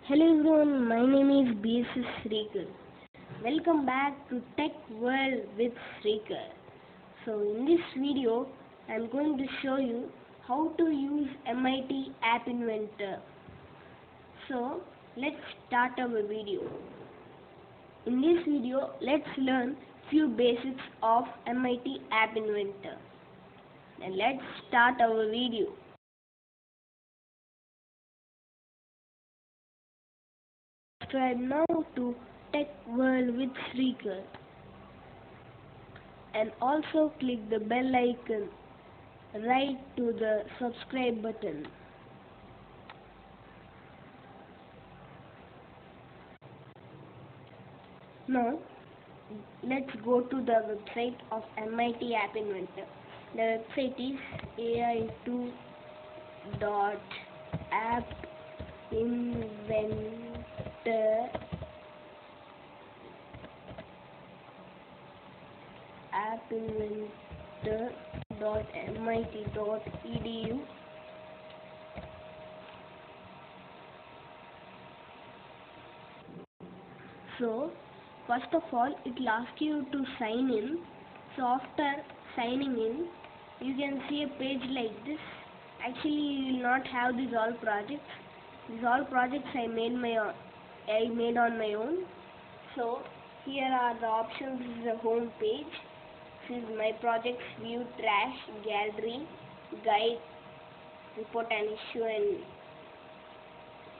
Hello everyone, my name is Srikar. Welcome back to Tech World with Srikar. So in this video, I am going to show you how to use MIT App Inventor. So let's start our video. In this video, let's learn few basics of MIT App Inventor. And let's start our video. Subscribe now to Tech World with Srikar and also click the bell icon right to the subscribe button. Now let's go to the website of MIT App Inventor. The website is ai2.appinventor.mit.edu. So first of all, it will ask you to sign in. So after signing in, you can see a page like this. Actually, you will not have these all projects. These all projects I made on my own. So here are the options. This is the home page. This is my projects: view, trash, gallery, guide, report an issue, and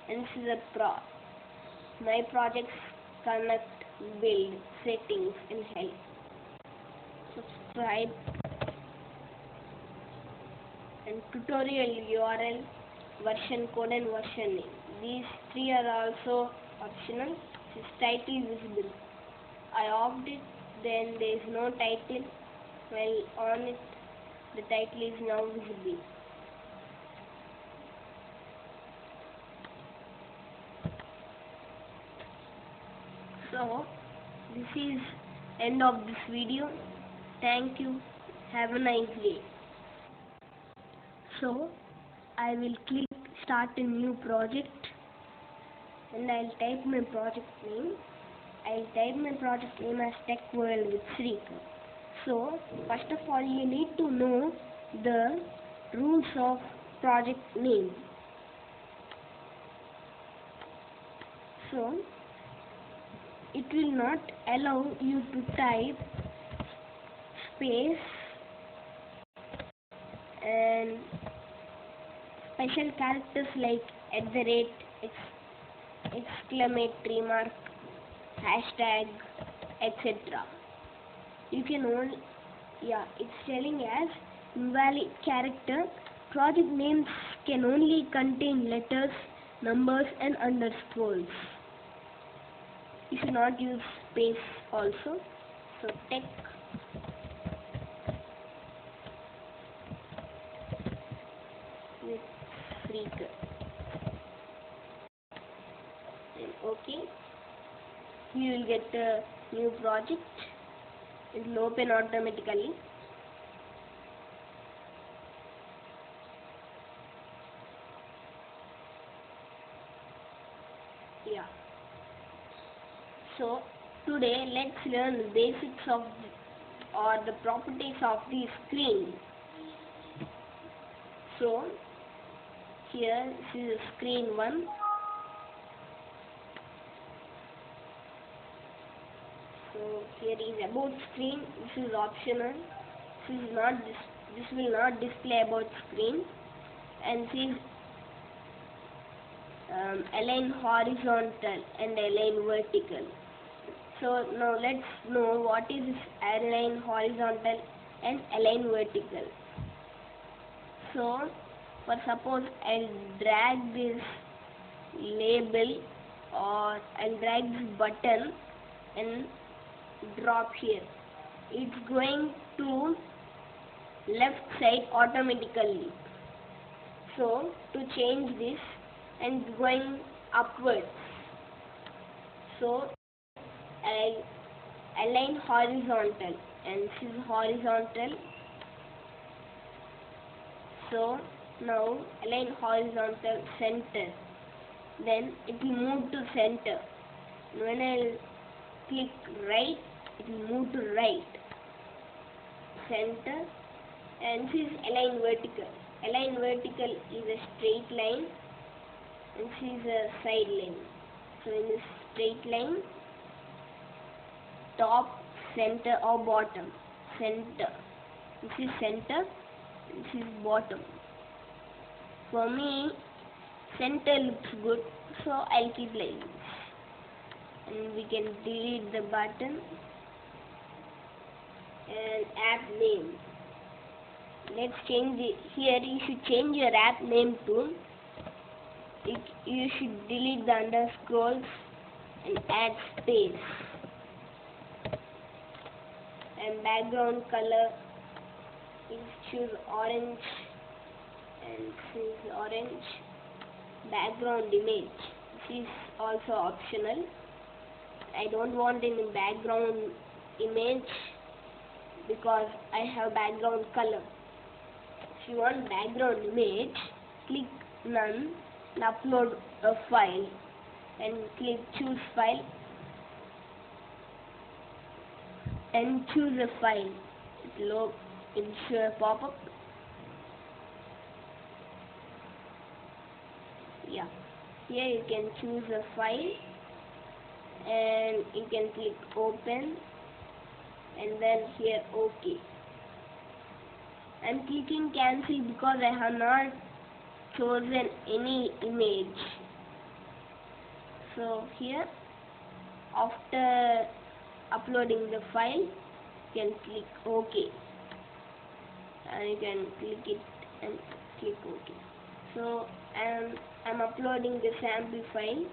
this is my projects: connect, build, settings, and help. Subscribe and tutorial URL, version code, and version name. These three are also optional. This is title visible. I opt it, then there is no title. While on it, the title is now visible. So this is end of this video. Thank you. Have a nice day. So I will click start a new project and I'll type my project name. I'll type my project name as Tech World with Srikar. So first of all, you need to know the rules of project name. So it will not allow you to type space and special characters like @ exclamatory mark, hashtag, etc. You can only, it's telling as invalid character. Project names can only contain letters, numbers, and underscores. You should not use space also. So Tech with Srikar. Then OK. You will get a new project. It will open automatically. So today let's learn the basics of or the properties of the screen. So here this is screen 1. So here is about screen. This is optional. This will not display about screen. And this is align horizontal and align vertical. So now let's know what is align horizontal and align vertical. So for suppose I'll drag this label or I'll drag this button and drop here. It's going to left side automatically. So to change this, and going upwards. So I align horizontal, and this is horizontal. So now align horizontal center. then it will move to center. When I click right, it will move to right, center, and this is align vertical. Align vertical is a straight line, and this is a side line. So in this straight line, top, center or bottom. Center. This is center, this is bottom. For me, center looks good, so I'll keep like this. And we can delete the button and app name. Let's change it. Here you should change your app name to you should delete the underscores and add space. And background color is choose orange, and this is orange. Background image, this is also optional. I don't want any background image because I have background color. If you want background image, click none and upload a file and click choose file and choose a file. It will show a pop-up. Yeah, here you can choose a file and you can click open and then here OK. I'm clicking cancel because I have not chosen any image. So here, after uploading the file, you can click OK and you can click it and click OK. So I'm uploading the sample file.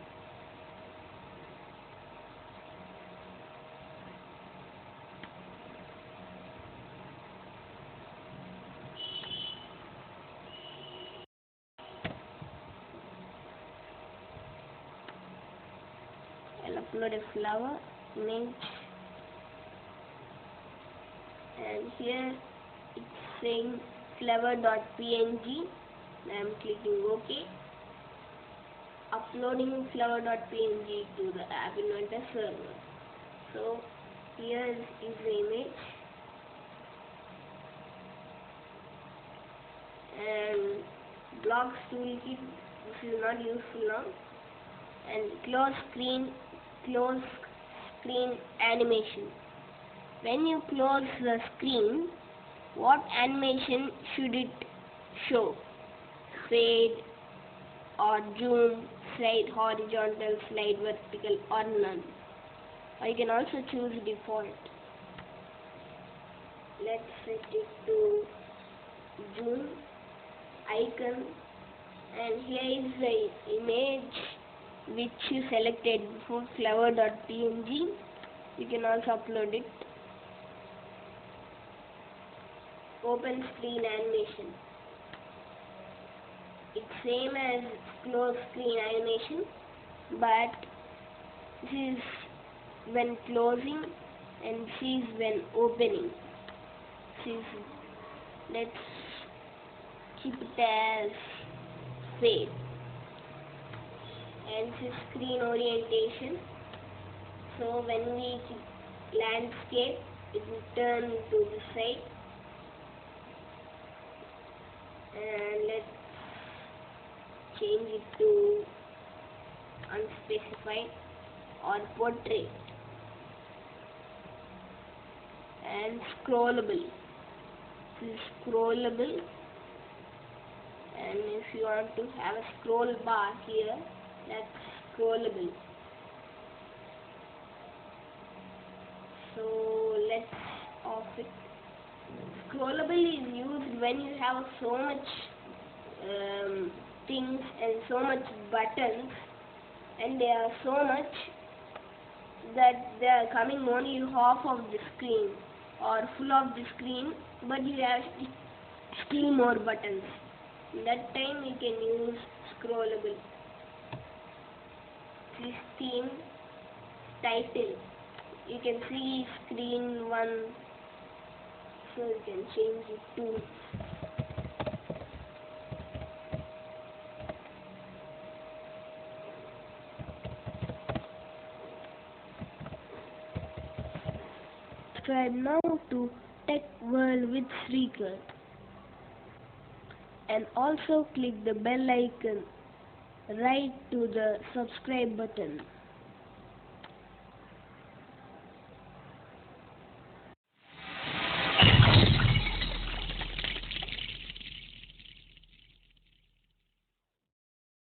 I'll upload a flower image, and here it's saying flower.png. I'm clicking OK. Uploading flower.png to the App Inventor server. So here is the image, and blocks toolkit. This is not useful now. And close screen animation. When you close the screen, what animation should it show? Fade or zoom, slide horizontal, slide vertical, or none. Or you can also choose default. Let's set it to zoom icon, and here is the image which you selected before, flower.png. You can also upload it. Open screen animation. It's same as close screen animation, but this is when closing and this is when opening. Let's keep it as fade. And this is screen orientation. So when we click landscape, it will turn to the side. And let's change it to unspecified or portrait. And scrollable. This is scrollable. And if you want to have a scroll bar here, that's scrollable. So let's off it. Scrollable is used when you have so much things and so much buttons, and they are so much that they are coming only half of the screen or full of the screen, but you have still more buttons. In that time you can use scrollable. This theme title, you can see screen 1, so you can change it to subscribe now to Tech World with Srikar, and also click the bell icon right to the subscribe button.